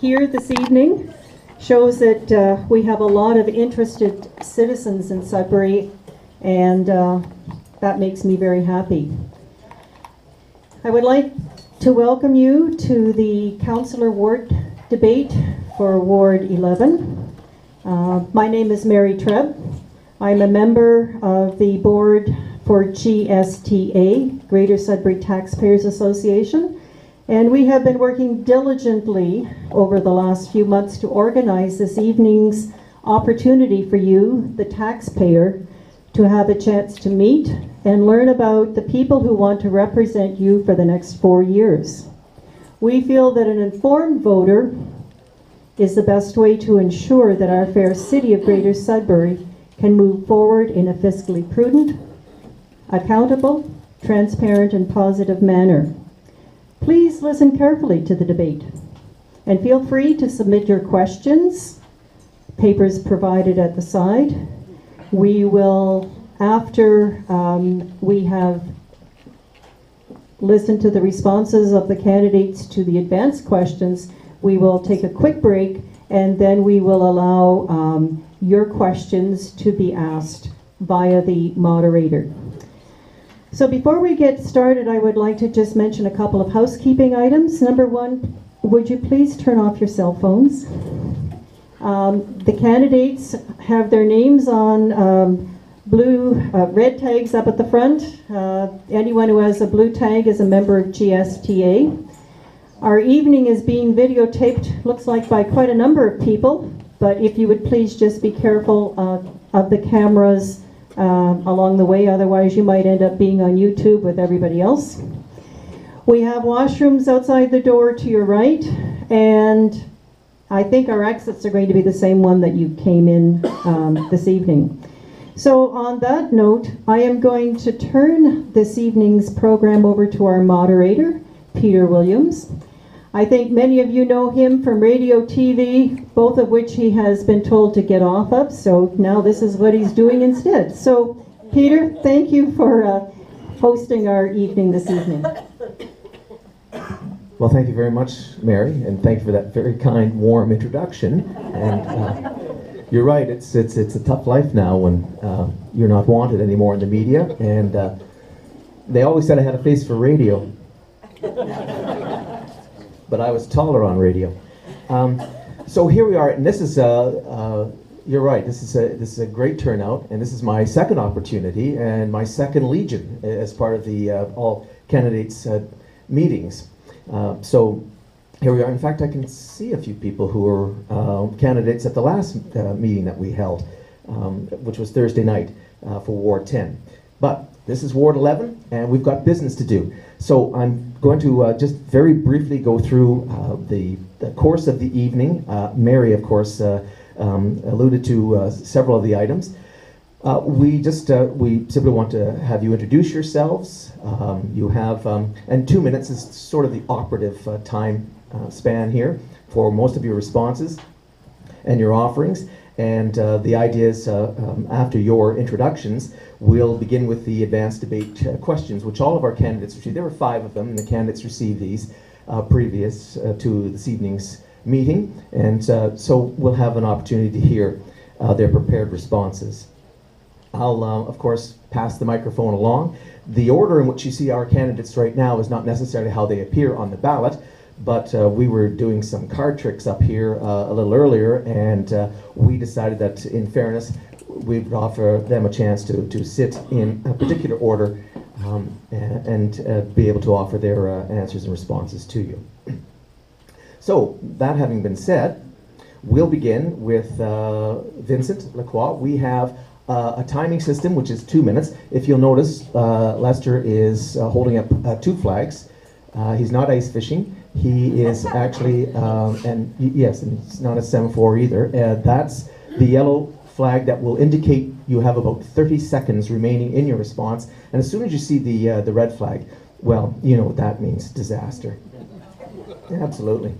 here this evening shows that we have a lot of interested citizens in Sudbury, and that makes me very happy. I would like to welcome you to the Councillor Ward debate for Ward 11. My name is Mary Trebb. I'm a member of the board for GSTA, Greater Sudbury Taxpayers Association, and we have been working diligently over the last few months to organize this evening's opportunity for you, the taxpayer, to have a chance to meet and learn about the people who want to represent you for the next 4 years. We feel that an informed voter is the best way to ensure that our fair city of Greater Sudbury can move forward in a fiscally prudent, accountable, transparent, and positive manner. Please listen carefully to the debate and feel free to submit your questions. Papers provided at the side. We will, after we have listened to the responses of the candidates to the advanced questions, we will take a quick break, and then we will allow your questions to be asked via the moderator. So before we get started, I would like to just mention a couple of housekeeping items. Number one, would you please turn off your cell phones? The candidates have their names on red tags up at the front. Anyone who has a blue tag is a member of GSTA. Our evening is being videotaped, looks like by quite a number of people, but if you would please just be careful of the cameras along the way, otherwise you might end up being on YouTube with everybody else. We have washrooms outside the door to your right, and I think our exits are going to be the same one that you came in this evening. So on that note, I am going to turn this evening's program over to our moderator, Peter Williams. I think many of you know him from radio, TV, both of which he has been told to get off of, so now this is what he's doing instead. So, Peter, thank you for hosting our evening this evening. Well, thank you very much, Mary, and thank you for that very kind, warm introduction. And you're right, it's a tough life now when you're not wanted anymore in the media, and they always said I had a face for radio. But I was taller on radio. So here we are, and this is you're right. This is a great turnout, and this is my second opportunity and my second legion as part of the all candidates meetings. So here we are. In fact, I can see a few people who were candidates at the last meeting that we held, which was Thursday night for Ward 10. But this is Ward 11, and we've got business to do. So I'm going to just very briefly go through the course of the evening. Mary, of course, alluded to several of the items. We simply want to have you introduce yourselves. You have, and 2 minutes is sort of the operative time span here for most of your responses and your offerings. And the idea is, after your introductions, we'll begin with the advanced debate questions, which all of our candidates received. There were 5 of them, and the candidates received these previous to this evening's meeting. And so we'll have an opportunity to hear their prepared responses. I'll, of course, pass the microphone along. The order in which you see our candidates right now is not necessarily how they appear on the ballot, but we were doing some card tricks up here a little earlier, and we decided that, in fairness, we'd offer them a chance to sit in a particular order and be able to offer their answers and responses to you. So, that having been said, we'll begin with Vincent Lacroix. We have a timing system, which is 2 minutes. If you'll notice, Lester is holding up 2 flags. He's not ice fishing. He is actually, and yes, and it's not a semaphore either. That's the yellow flag that will indicate you have about 30 seconds remaining in your response. And as soon as you see the red flag, well, you know what that means, disaster. Absolutely.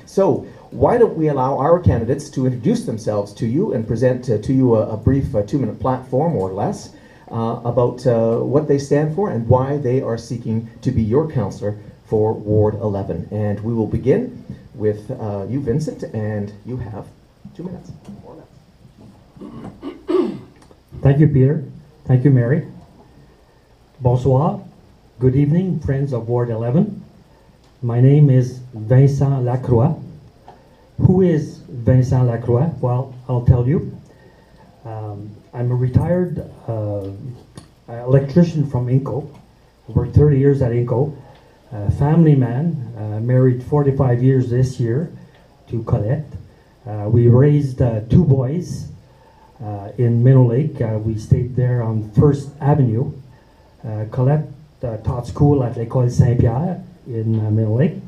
So why don't we allow our candidates to introduce themselves to you and present to you a brief 2-minute platform or less about what they stand for and why they are seeking to be your councillor for Ward 11. And we will begin with you, Vincent, and you have 2 minutes. 4 minutes. Thank you, Peter. Thank you, Mary. Bonsoir. Good evening, friends of Ward 11. My name is Vincent Lacroix. Who is Vincent Lacroix? Well, I'll tell you. I'm a retired electrician from Inco. Worked 30 years at Inco. Family man, married 45 years this year to Colette. We raised 2 boys in Middle Lake. We stayed there on First Avenue. Colette taught school at l'École Saint-Pierre in Middle Lake.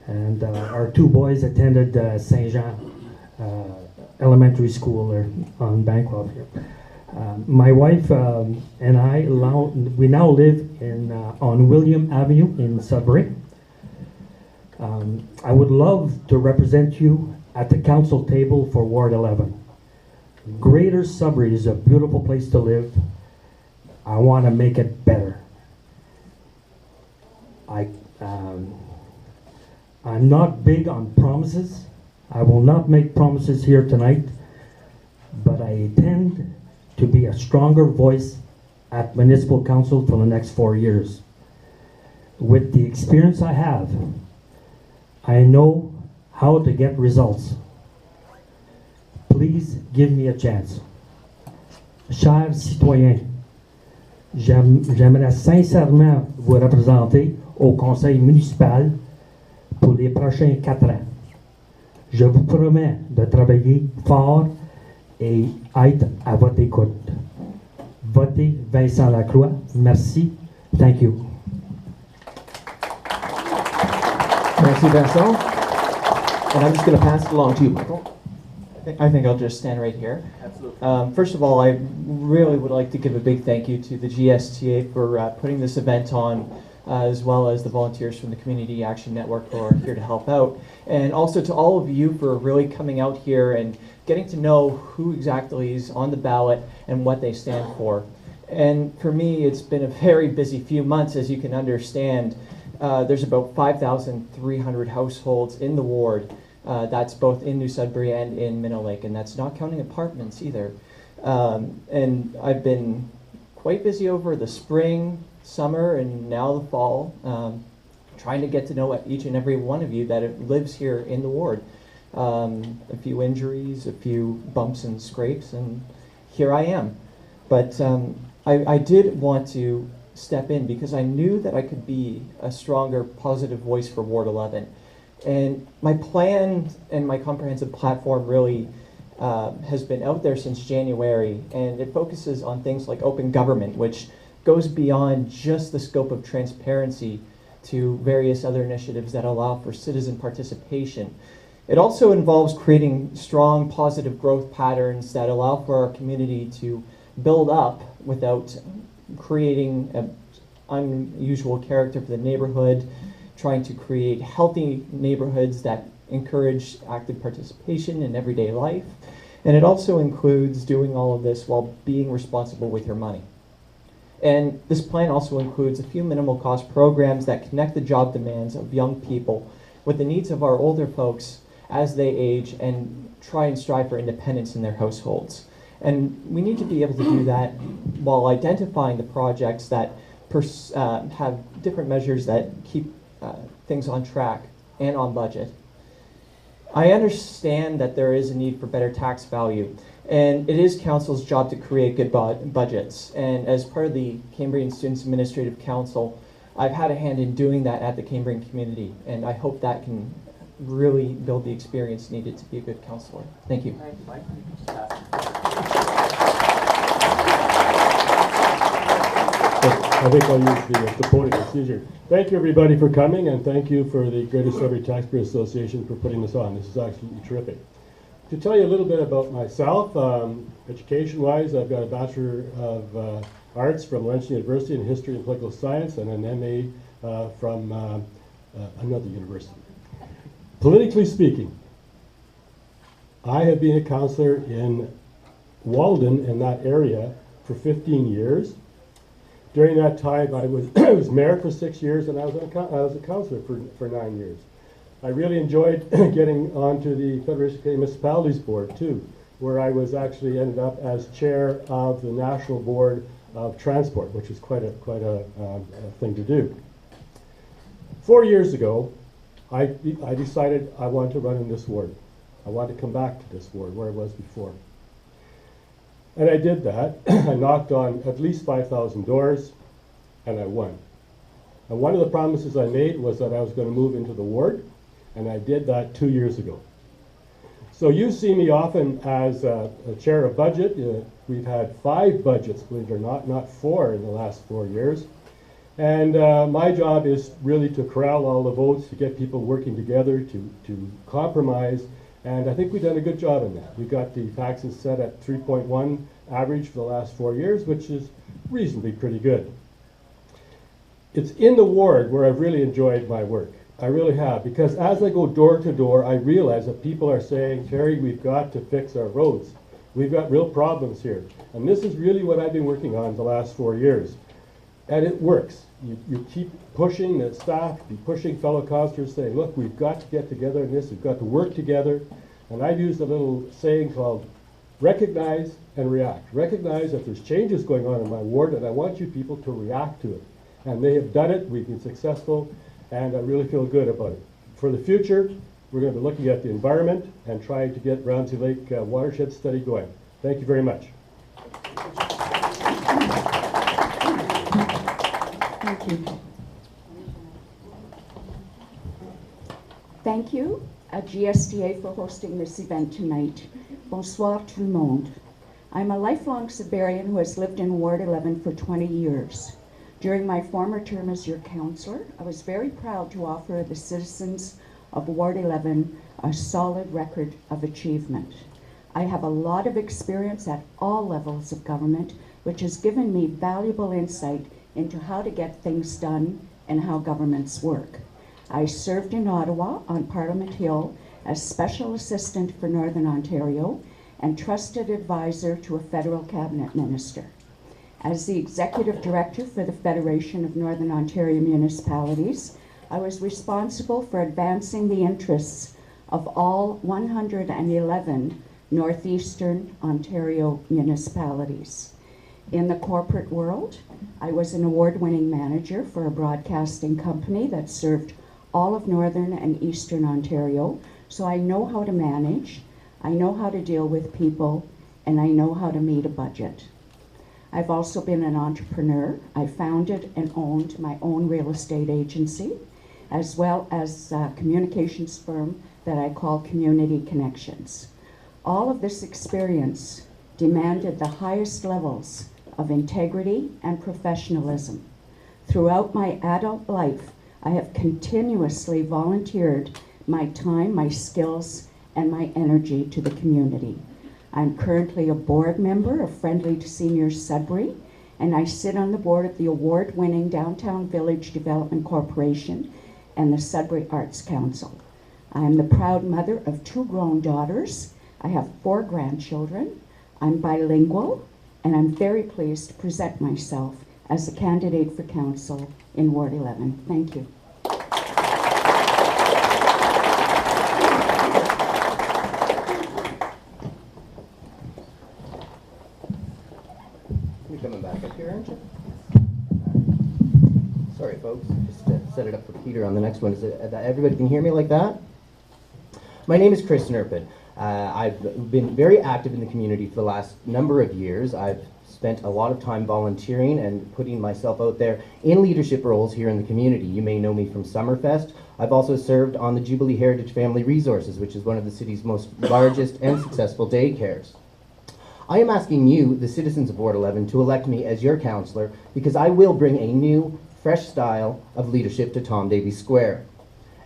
And our 2 boys attended Saint Jean Elementary School on Bancroft here. My wife and I, we now live on William Avenue in Sudbury. I would love to represent you at the council table for Ward 11. Greater Sudbury is a beautiful place to live. I want to make it better. I'm not big on promises. I will not make promises here tonight, but I intend to be a stronger voice at Municipal Council for the next 4 years. With the experience I have, I know how to get results. Please give me a chance. Chers citoyens, j'aimerais sincèrement vous représenter au conseil municipal pour les prochains 4 ans. Je vous promets de travailler fort et être à votre écoute. Votez Vincent Lacroix. Merci. Thank you. Merci, Vincent. And I'm just going to pass it along to you, Michael. I think I'll just stand right here. Absolutely. First of all, I really would like to give a big thank you to the GSTA for putting this event on, as well as the volunteers from the Community Action Network who are here to help out. And also to all of you for really coming out here and getting to know who exactly is on the ballot and what they stand for. And for me, it's been a very busy few months, as you can understand. There's about 5,300 households in the ward. That's both in New Sudbury and in Minnow Lake, and that's not counting apartments either. And I've been quite busy over the spring, summer, and now the fall, trying to get to know each and every one of you that lives here in the ward. A few injuries, a few bumps and scrapes, and here I am. But I did want to step in because I knew that I could be a stronger, positive voice for Ward 11. And my plan and my comprehensive platform really has been out there since January, and it focuses on things like open government, which goes beyond just the scope of transparency to various other initiatives that allow for citizen participation. It also involves creating strong, positive growth patterns that allow for our community to build up without creating an unusual character for the neighborhood, trying to create healthy neighborhoods that encourage active participation in everyday life. And it also includes doing all of this while being responsible with your money. And this plan also includes a few minimal cost programs that connect the job demands of young people with the needs of our older folks as they age and try and strive for independence in their households. And we need to be able to do that while identifying the projects that have different measures that keep things on track and on budget. I understand that there is a need for better tax value, and it is Council's job to create good budgets. And as part of the Cambrian Students Administrative Council, I've had a hand in doing that at the Cambrian community, and I hope that can really build the experience needed to be a good counselor. Thank you. I think I'll use the supporting procedure. Thank you, everybody, for coming, and thank you for the Greater Sudbury Taxpayer Association for putting this on. This is absolutely terrific. To tell you a little bit about myself, education-wise, I've got a Bachelor of Arts from Laurentian University in History and Political Science and an MA from another university. Politically speaking, I have been a councillor in Walden, in that area, for 15 years. During that time, I was mayor for 6 years, and I was a councillor for 9 years. I really enjoyed getting onto the Federation of Canadian Municipalities Board too, where I was actually ended up as chair of the National Board of Transport, which is quite a thing to do. 4 years ago, I decided I wanted to run in this ward. I wanted to come back to this ward where I was before. And I did that. I knocked on at least 5,000 doors, and I won. And one of the promises I made was that I was going to move into the ward, and I did that 2 years ago. So you see me often as a chair of budget. We've had 5 budgets, believe it or not 4 in the last 4 years. And my job is really to corral all the votes, to get people working together, to compromise. And I think we've done a good job in that. We've got the taxes set at 3.1 average for the last 4 years, which is reasonably pretty good. It's in the ward where I've really enjoyed my work. I really have, because as I go door to door, I realize that people are saying, Terry, we've got to fix our roads. We've got real problems here. And this is really what I've been working on the last 4 years. And it works. You keep pushing the staff, you pushing fellow councillors saying, look, we've got to get together in this, we've got to work together. And I've used a little saying called recognize and react. Recognize that there's changes going on in my ward, and I want you people to react to it. And they have done it, we've been successful, and I really feel good about it. For the future, we're going to be looking at the environment and trying to get Ramsey Lake watershed study going. Thank you very much. Thank you. Thank you, GSTA, for hosting this event tonight. Bonsoir tout le monde. I'm a lifelong Sudburyan who has lived in Ward 11 for 20 years. During my former term as your councillor, I was very proud to offer the citizens of Ward 11 a solid record of achievement. I have a lot of experience at all levels of government, which has given me valuable insight into how to get things done and how governments work. I served in Ottawa on Parliament Hill as Special Assistant for Northern Ontario and Trusted Advisor to a Federal Cabinet Minister. As the Executive Director for the Federation of Northern Ontario Municipalities, I was responsible for advancing the interests of all 111 Northeastern Ontario municipalities. In the corporate world, I was an award-winning manager for a broadcasting company that served all of Northern and Eastern Ontario, so I know how to manage, I know how to deal with people, and I know how to meet a budget. I've also been an entrepreneur. I founded and owned my own real estate agency, as well as a communications firm that I call Community Connections. All of this experience demanded the highest levels of integrity and professionalism. Throughout my adult life, I have continuously volunteered my time, my skills, and my energy to the community. I'm currently a board member of Friendly to Seniors Sudbury, and I sit on the board of the award-winning Downtown Village Development Corporation and the Sudbury Arts Council. I am the proud mother of 2 grown daughters. I have 4 grandchildren. I'm bilingual, and I'm very pleased to present myself as a candidate for council in Ward 11. Thank you. You're coming back up here, aren't you? Sorry, folks. Just to set it up for Peter on the next one. Is it, everybody can hear me like that? My name is Chris Nerpin. I've been very active in the community for the last number of years. I've spent a lot of time volunteering and putting myself out there in leadership roles here in the community. You may know me from Summerfest. I've also served on the Jubilee Heritage Family Resources, which is one of the city's most largest and successful daycares. I am asking you, the citizens of Ward 11, to elect me as your councillor because I will bring a new, fresh style of leadership to Tom Davies Square.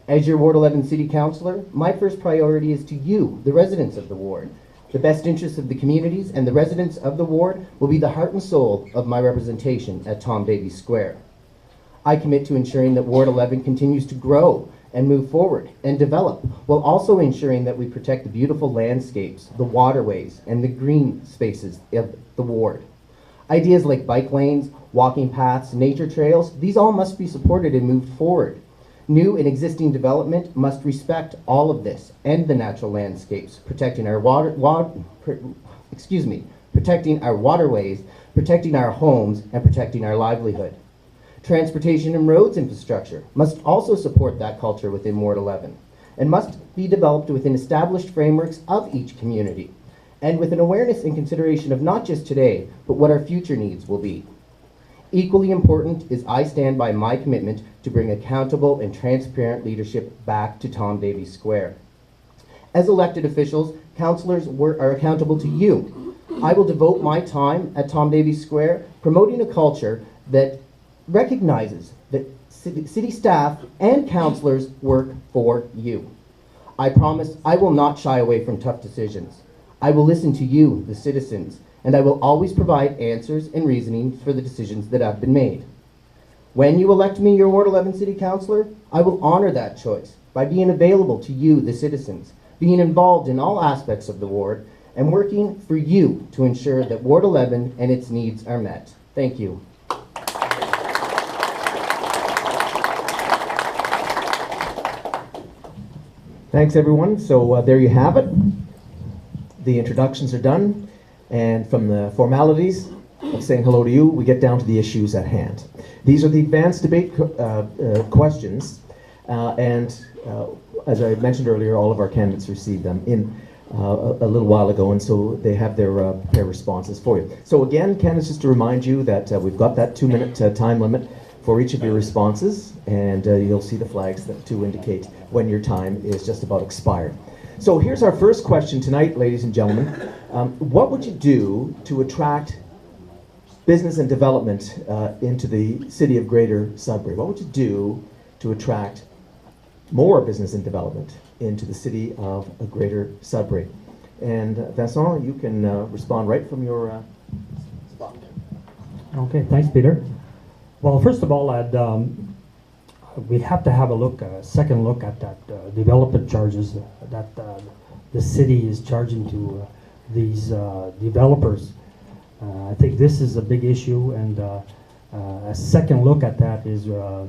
As your Ward 11 City Councillor, my first priority is to you, the residents of the ward. The best interests of the communities and the residents of the ward will be the heart and soul of my representation at Tom Davies Square. I commit to ensuring that Ward 11 continues to grow and move forward and develop, while also ensuring that we protect the beautiful landscapes, the waterways, and the green spaces of the ward. Ideas like bike lanes, walking paths, nature trails, these all must be supported and moved forward. New and existing development must respect all of this and the natural landscapes, protecting our protecting our waterways, protecting our homes, and protecting our livelihood. Transportation and roads infrastructure must also support that culture within Ward 11 and must be developed within established frameworks of each community and with an awareness and consideration of not just today, but what our future needs will be. Equally important is I stand by my commitment to bring accountable and transparent leadership back to Tom Davies Square. As elected officials, councillors are accountable to you. I will devote my time at Tom Davies Square promoting a culture that recognizes that city staff and councillors work for you. I promise I will not shy away from tough decisions. I will listen to you, the citizens, and I will always provide answers and reasoning for the decisions that have been made. When you elect me your Ward 11 City Councillor, I will honor that choice by being available to you, the citizens, being involved in all aspects of the ward, and working for you to ensure that Ward 11 and its needs are met. Thank you. Thanks, everyone. So there you have it. The introductions are done. And from the formalities of saying hello to you, we get down to the issues at hand. These are the advanced debate questions. As I mentioned earlier, all of our candidates received them in a little while ago, and so they have their prepared responses for you. So again, candidates, just to remind you that we've got that 2-minute time limit for each of your responses, and you'll see the flags to indicate when your time is just about expired. So here's our first question tonight, ladies and gentlemen. What would you do to attract business and development into the city of Greater Sudbury? What would you do to attract more business and development into the city of Greater Sudbury? And Vincent, you can respond right from your spot. Okay, thanks, Peter. Well, first of all, we have to have a second look at that development charges that the city is charging to these developers. I think this is a big issue, and a second look at that is a